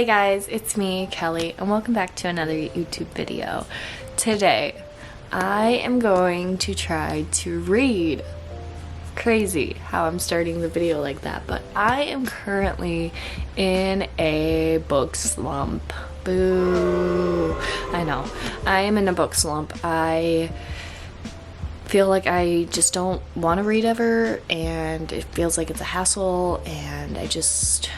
Hey guys, it's me, Kelly, and welcome back to another YouTube video. Today, I am going to try to read. Crazy how I'm starting the video like that, but I am currently in a book slump. Boo. I know. I am in a book slump. I feel like I just don't want to read ever, and it feels like it's a hassle, and I just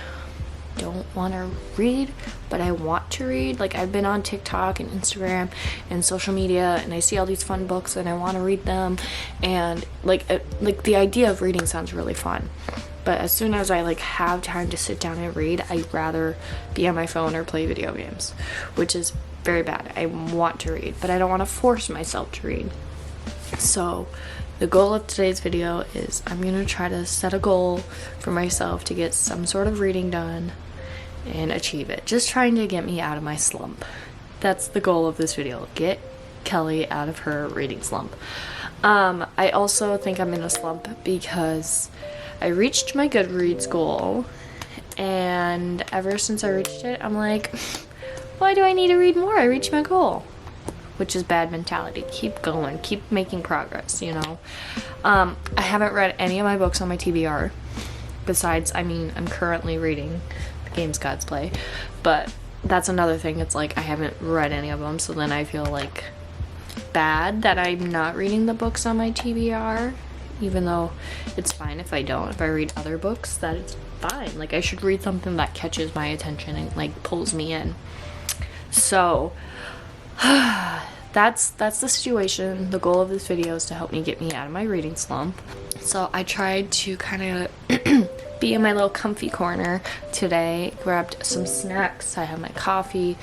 don't want to read, but I want to read. Like, I've been on TikTok and Instagram and social media, and I see all these fun books and I want to read them, and like the idea of reading sounds really fun, but as soon as I have time to sit down and read, I'd rather be on my phone or play video games, which is very bad. I want to read, but I don't want to force myself to read. So the goal of today's video is I'm gonna try to set a goal for myself to get some sort of reading done and achieve it. Just trying to get me out of my slump. That's the goal of this video. Get Kelly out of her reading slump. I also think I'm in a slump because I reached my Goodreads goal, and ever since I reached it, I'm like, why do I need to read more? I reached my goal. Which is bad mentality. Keep going, keep making progress, you know. I haven't read any of my books on my TBR. Besides, I'm currently reading The Games Gods Play, but that's another thing. It's like I haven't read any of them, so then I feel like bad that I'm not reading the books on my TBR, even though it's fine if I don't. If I read other books, that is fine. Like, I should read something that catches my attention and pulls me in. So that's the situation. The goal of this video is to help me get me out of my reading slump. So I tried to kind of be in my little comfy corner today. Grabbed some snacks. I have my coffee.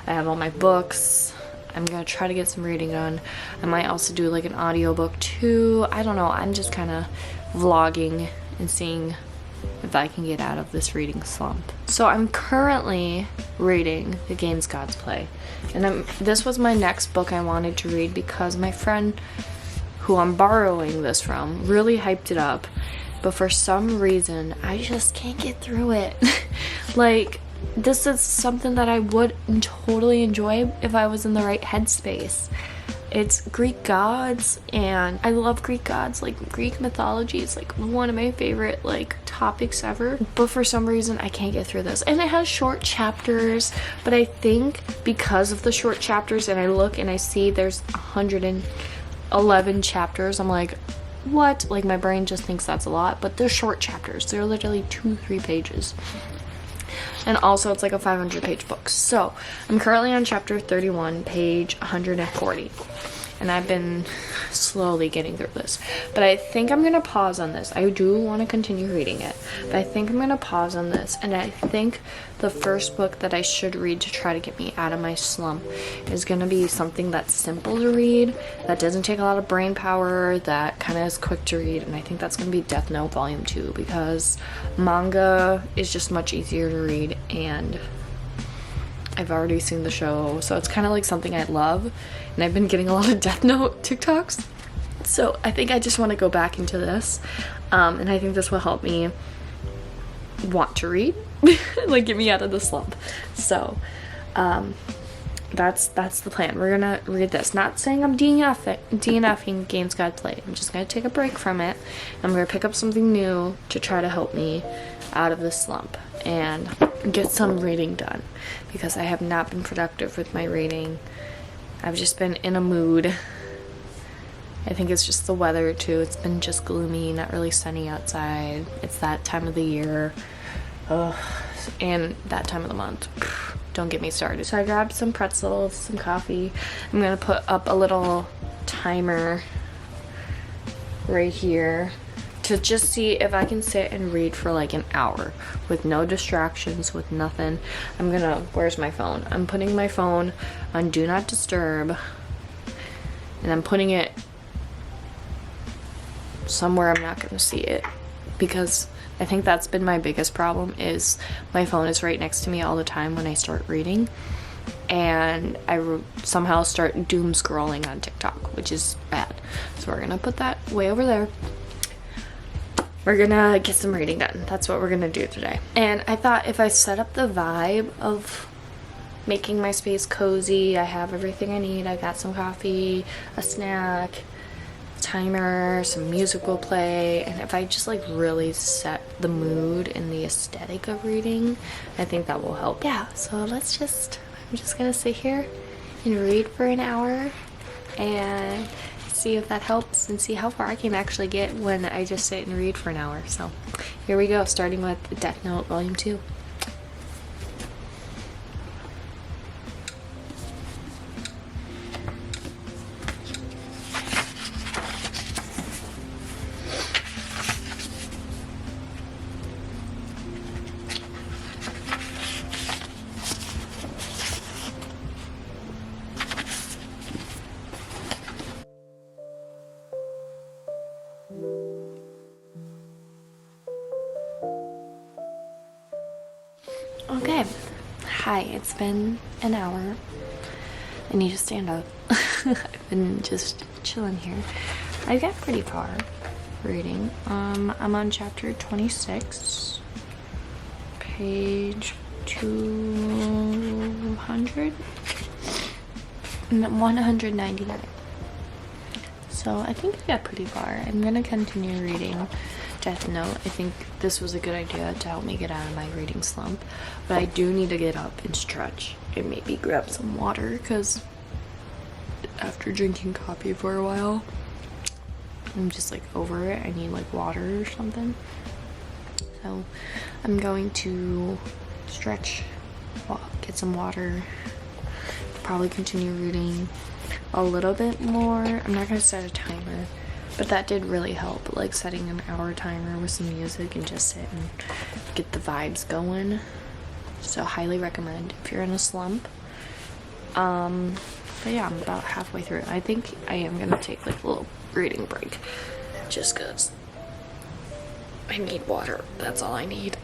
I have all my books. I'm gonna try to get some reading done. I might also do an audiobook too. I don't know. I'm just kind of vlogging and seeing if I can get out of this reading slump. So I'm currently reading The Games Gods Play, and this was my next book I wanted to read because my friend who I'm borrowing this from really hyped it up, but for some reason I just can't get through it. This is something that I would totally enjoy if I was in the right headspace. It's Greek gods, and I love Greek gods. Greek mythology is one of my favorite topics ever, but for some reason I can't get through this. And it has short chapters, but I think because of the short chapters, and I look and I see there's 111 chapters, I'm like, what? My brain just thinks that's a lot, but they're short chapters. They're literally 2-3 pages. And also it's a 500-page book. So I'm currently on chapter 31, page 140. And I've been slowly getting through this. But I think I'm going to pause on this. I do want to continue reading it, but I think I'm going to pause on this. And I think the first book that I should read to try to get me out of my slump is going to be something that's simple to read, that doesn't take a lot of brain power, that kind of is quick to read. And I think that's going to be Death Note Volume 2, because manga is just much easier to read, and I've already seen the show, so it's kind of something I love, and I've been getting a lot of Death Note TikToks, so I think I just want to go back into this, and I think this will help me want to read, get me out of the slump. So that's the plan. We're gonna read this. Not saying I'm DNFing Games Gods Play. I'm just gonna take a break from it. I'm gonna pick up something new to try to help me out of the slump and get some reading done, because I have not been productive with my reading. I've just been in a mood. I think it's just the weather too. It's been just gloomy, not really sunny outside. It's that time of the year. Ugh. And that time of the month. Don't get me started. So I grabbed some pretzels, some coffee. I'm gonna put up a little timer right here to just see if I can sit and read for an hour with no distractions, with nothing. Where's my phone? I'm putting my phone on Do Not Disturb, and I'm putting it somewhere I'm not gonna see it, because I think that's been my biggest problem, is my phone is right next to me all the time when I start reading, and I somehow start doom scrolling on TikTok, which is bad. So we're gonna put that way over there. we're gonna get some reading done. That's what we're gonna do today. And I thought if I set up the vibe of making my space cozy, I have everything I need. I got some coffee, a snack, timer, some music will play, and if I just like really set the mood and the aesthetic of reading, I think that will help. Yeah, so I'm just gonna sit here and read for an hour and see if that helps and see how far I can actually get when I just sit and read for an hour. So here we go, starting with Death Note Volume 2. Okay, hi, it's been an hour. I need to stand up. I've been just chilling here. I got pretty far reading. I'm on chapter 26, page 200 and 199. So I think I got pretty far. I'm gonna continue reading Death Note. I think this was a good idea to help me get out of my reading slump, but I do need to get up and stretch and maybe grab some water, because after drinking coffee for a while, I'm just like over it. I need like water or something. So I'm going to stretch, get some water, probably continue reading a little bit more. I'm not gonna set a timer, but that did really help, like setting an hour timer with some music and just sit and get the vibes going. So highly recommend if you're in a slump. But yeah, I'm about halfway through. I think I am gonna take like a little reading break, just cause I need water. That's all I need.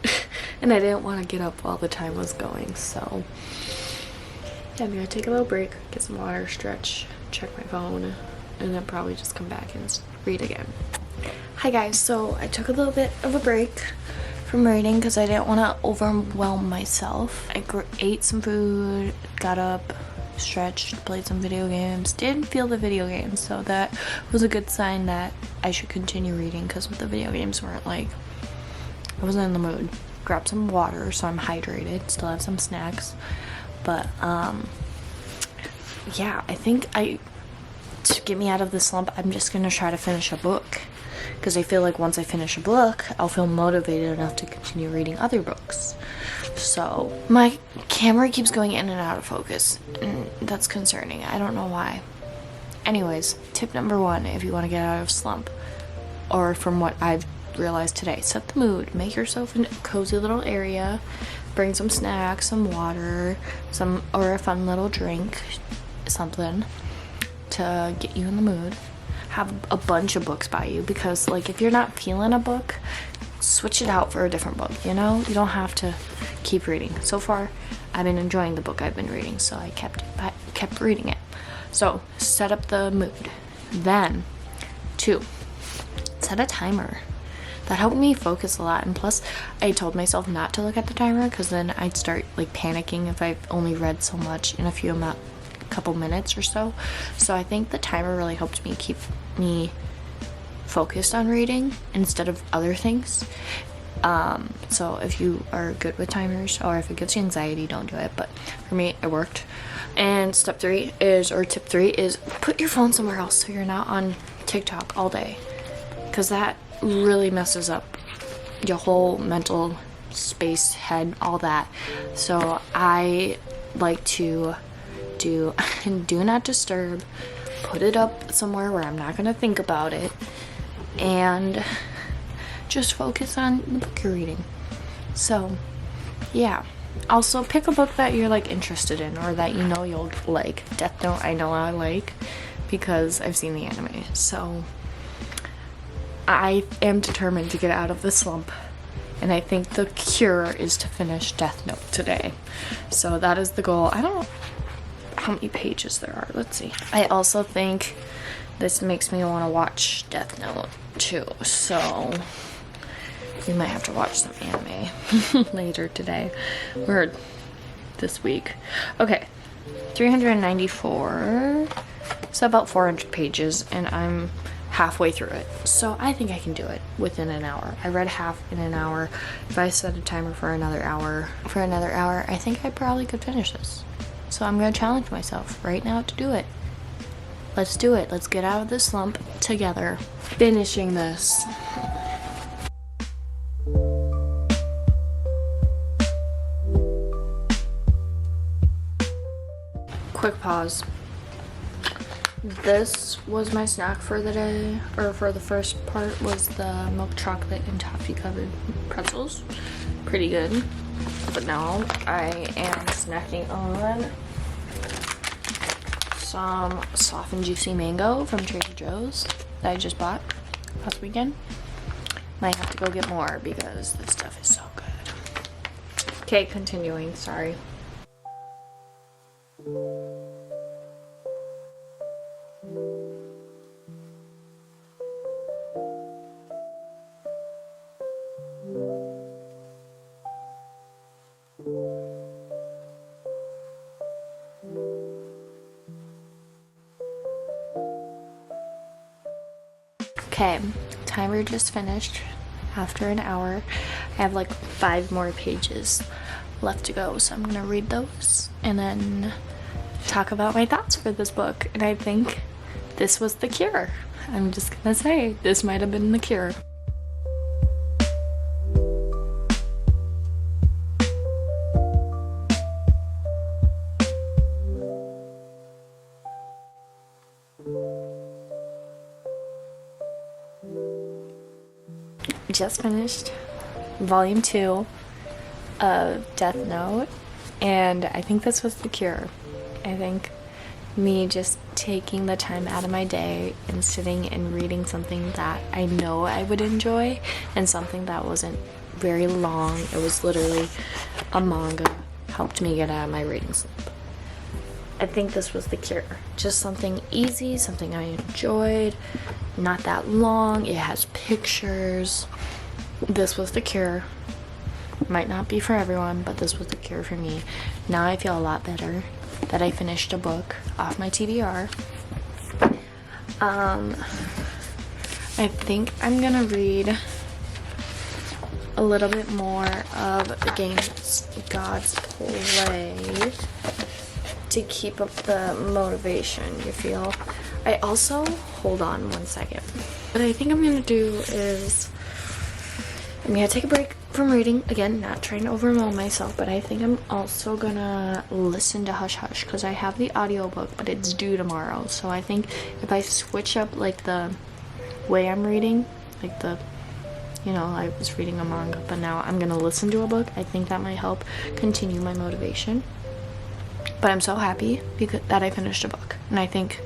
And I didn't want to get up while the time was going, so yeah, I'm gonna take a little break, get some water, stretch, check my phone, and then probably just come back and read again. Hi guys, so I took a little bit of a break from reading because I didn't want to overwhelm myself. I ate some food, got up, stretched, played some video games, didn't feel the video games, so that was a good sign that I should continue reading, because with the video games weren't like, I wasn't in the mood. Grab some water so I'm hydrated, still have some snacks, but yeah, I think to get me out of the slump, I'm just gonna try to finish a book, because I feel like once I finish a book, I'll feel motivated enough to continue reading other books. So my camera keeps going in and out of focus, and that's concerning. I don't know why. Anyways, tip number 1, if you want to get out of slump, or from what I've realized today, set the mood. Make yourself in a cozy little area, bring some snacks, some water, or a fun little drink, something to get you in the mood. Have a bunch of books by you, because like if you're not feeling a book, switch it out for a different book, you know? You don't have to keep reading. So far, I've been enjoying the book I've been reading, so I kept reading it. So set up the mood. Then 2, set a timer. That helped me focus a lot, and plus I told myself not to look at the timer, because then I'd start like panicking if I've only read so much in a couple minutes or so. So I think the timer really helped me keep me focused on reading instead of other things. So if you are good with timers, or if it gives you anxiety, don't do it, but for me it worked. And tip 3 is put your phone somewhere else so you're not on TikTok all day, because that really messes up your whole mental space, head, all that. So I like to do not disturb, put it up somewhere where I'm not gonna think about it, and just focus on the book you're reading. So yeah, also pick a book that you're like interested in, or that you know you'll like. Death Note I know I like because I've seen the anime, so I am determined to get out of the slump, and I think the cure is to finish Death Note today. So that is the goal. I don't know how many pages there are. Let's see. I also think this makes me want to watch Death Note too. So We might have to watch some anime later today or this week. Okay, 394. So about 400 pages, and I'm halfway through it. So I think I can do it within an hour. I read half in an hour. If I set a timer for another hour, I think I probably could finish this. So I'm gonna challenge myself right now to do it. Let's do it. Let's get out of this slump together. Finishing this. Quick pause. This was my snack for the day, or for the first part, was the milk chocolate and toffee covered pretzels. Pretty good. But now I am snacking on some soft and juicy mango from Trader Joe's that I just bought last weekend. Might have to go get more because this stuff is so good. Okay, continuing, sorry. Okay, timer just finished after an hour. I have like 5 more pages left to go, so I'm gonna read those and then talk about my thoughts for this book. And I think this was the cure. I'm just gonna say, this might have been the cure. Just finished volume 2 of Death Note, and I think this was the cure. I think me just taking the time out of my day and sitting and reading something that I know I would enjoy, and something that wasn't very long, it was literally a manga, helped me get out of my reading slump. I think this was the cure. Just something easy, something I enjoyed, not that long, it has pictures. This was the cure. Might not be for everyone, but this was the cure for me. Now I feel a lot better that I finished a book off my TBR. I think I'm gonna read a little bit more of the games God's Play to keep up the motivation, you feel. I also, hold on one second. What I think I'm gonna do is, I'm gonna take a break from reading. Again, not trying to overwhelm myself, but I think I'm also gonna listen to Hush Hush because I have the audiobook, but it's due tomorrow. So I think if I switch up like the way I'm reading, like the, you know, I was reading a manga, but now I'm gonna listen to a book, I think that might help continue my motivation. But I'm so happy that I finished a book, and I think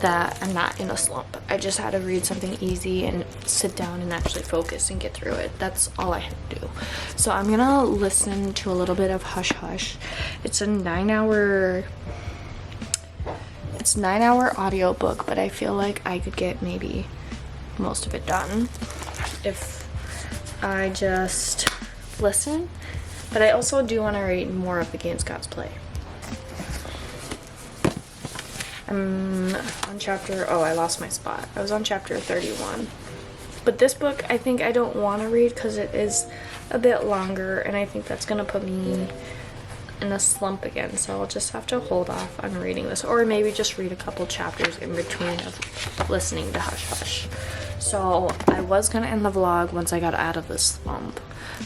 that I'm not in a slump. I just had to read something easy and sit down and actually focus and get through it. That's all I had to do. So I'm gonna listen to a little bit of Hush Hush. It's a 9-hour audiobook, but I feel like I could get maybe most of it done if I just listen. But I also do want to read more of the games God's Play. I'm on chapter, oh, I lost my spot. I was on chapter 31. But this book, I think I don't want to read because it is a bit longer, and I think that's going to put me in a slump again. So I'll just have to hold off on reading this, or maybe just read a couple chapters in between of listening to Hush Hush. So I was going to end the vlog once I got out of this slump,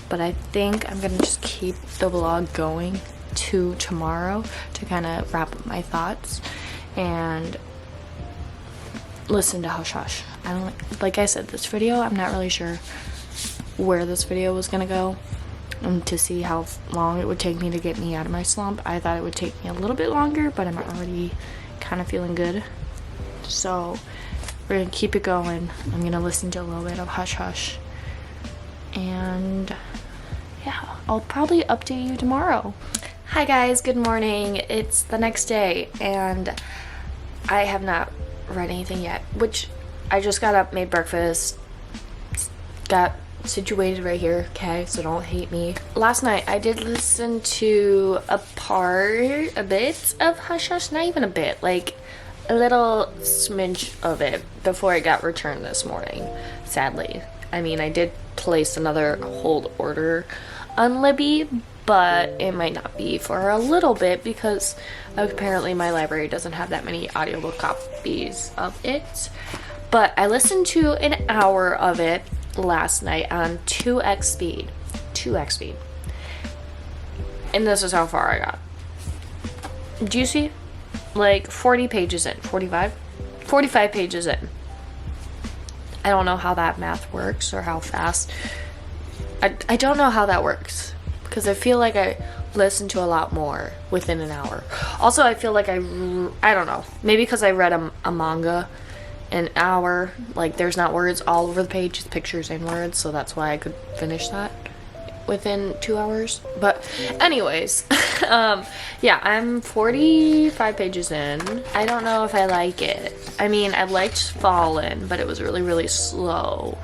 but I think I'm going to just keep the vlog going to tomorrow to kind of wrap up my thoughts and listen to Hush Hush. I don't like I said, this video, I'm not really sure where this video was gonna go, and to see how long it would take me to get me out of my slump. I thought it would take me a little bit longer, but I'm already kind of feeling good. So we're gonna keep it going. I'm gonna listen to a little bit of Hush Hush, and yeah, I'll probably update you tomorrow. Hi guys, good morning. It's the next day, and I have not read anything yet, which I just got up, made breakfast, got situated right here, okay? So don't hate me. Last night I did listen to a bit of Hush Hush, not even a bit, like a little smidge of it before it got returned this morning, sadly. I mean, I did place another hold order on Libby, but it might not be for a little bit because apparently my library doesn't have that many audiobook copies of it. But I listened to an hour of it last night on 2x speed. 2x speed. And this is how far I got. Do you see? Like 40 pages in. 45? 45 pages in. I don't know how that math works or how fast. I don't know how that works. Because I feel like I listened to a lot more within an hour. Also, I feel like I don't know. Maybe because I read a manga an hour. Like, there's not words all over the page. It's pictures and words. So that's why I could finish that within 2 hours. But anyways, yeah, I'm 45 pages in. I don't know if I like it. I mean, I liked Fallen, but it was really, really slow.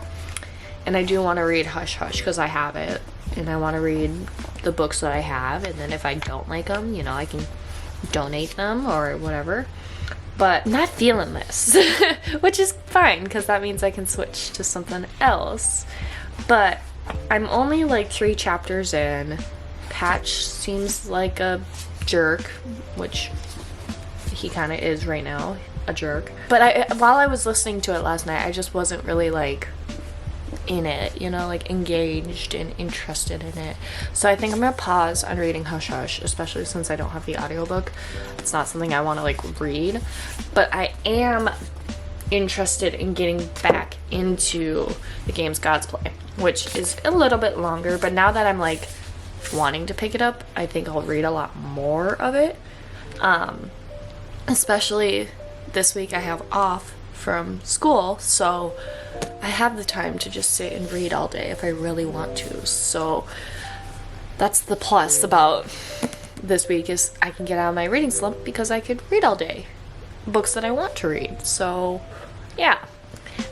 And I do want to read Hush Hush because I have it. And I want to read the books that I have, and then if I don't like them, you know, I can donate them or whatever. But I'm not feeling this, which is fine because that means I can switch to something else. But I'm only like 3 chapters in. Patch seems like a jerk, which he kind of is right now, a jerk. But while I was listening to it last night, I just wasn't really like in it, you know, like engaged and interested in it. So I think I'm gonna pause on reading Hush Hush, especially since I don't have the audiobook. It's not something I want to like read, but I am interested in getting back into the games Gods Play, which is a little bit longer, but now that I'm like wanting to pick it up, I think I'll read a lot more of it. Especially this week I have off from school, so I have the time to just sit and read all day if I really want to. So that's the plus about this week, is I can get out of my reading slump because I could read all day books that I want to read. So yeah.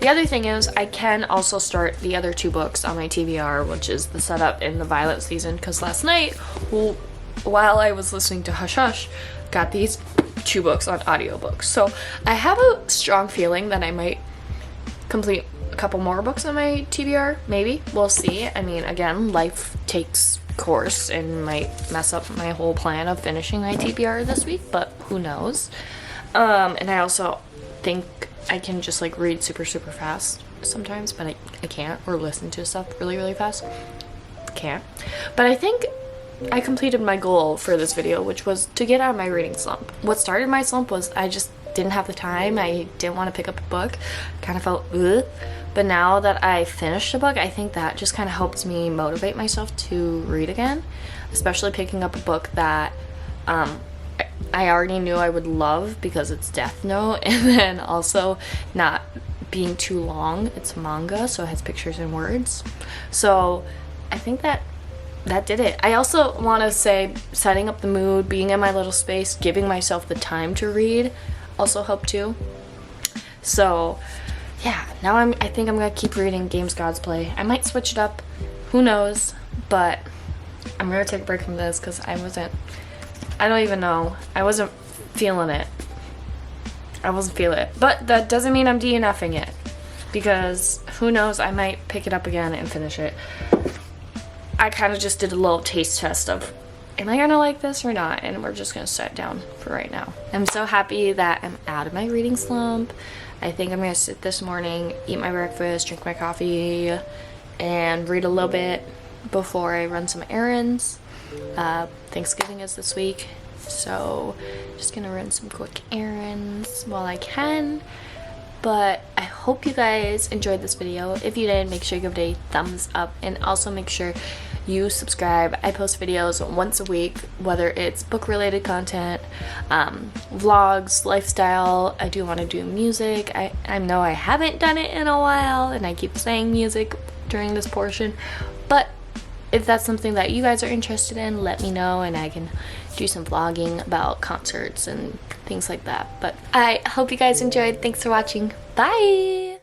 The other thing is I can also start the other 2 books on my TBR, which is The Setup and The Violet Season, because last night, while I was listening to Hush Hush, got these 2 books on audiobooks. So I have a strong feeling that I might complete a couple more books on my TBR, maybe. We'll see. I mean, again, life takes course and might mess up my whole plan of finishing my TBR this week, but who knows. And I also think I can just like read super fast sometimes, but I can't, or listen to stuff really, really fast. Can't. But I think I completed my goal for this video, which was to get out of my reading slump. What started my slump was I just didn't have the time. I didn't want to pick up a book. Kind of felt ugh. But now that I finished a book, I think that just kind of helps me motivate myself to read again, especially picking up a book that I already knew I would love because it's Death Note, and then also not being too long. It's manga, so it has pictures and words. So I think that did it. I also want to say setting up the mood, being in my little space, giving myself the time to read also helped too. So yeah, now I think I'm gonna keep reading Games Gods Play. I might switch it up, who knows, but I'm gonna take a break from this because I don't even know. I wasn't feeling it. I wasn't feeling it. But that doesn't mean I'm DNFing it, because who knows, I might pick it up again and finish it. I kind of just did a little taste test of, am I gonna like this or not? And we're just gonna set it down for right now. I'm so happy that I'm out of my reading slump. I think I'm gonna sit this morning, eat my breakfast, drink my coffee, and read a little bit before I run some errands. Thanksgiving is this week, so just gonna run some quick errands while I can. But I hope you guys enjoyed this video. If you did, make sure you give it a thumbs up, and also make sure you subscribe. I post videos once a week, whether it's book related content, vlogs, lifestyle. I do want to do music. I know I haven't done it in a while, and I keep saying music during this portion, but if that's something that you guys are interested in, let me know and I can do some vlogging about concerts and things like that. But I hope you guys enjoyed. Thanks for watching. Bye!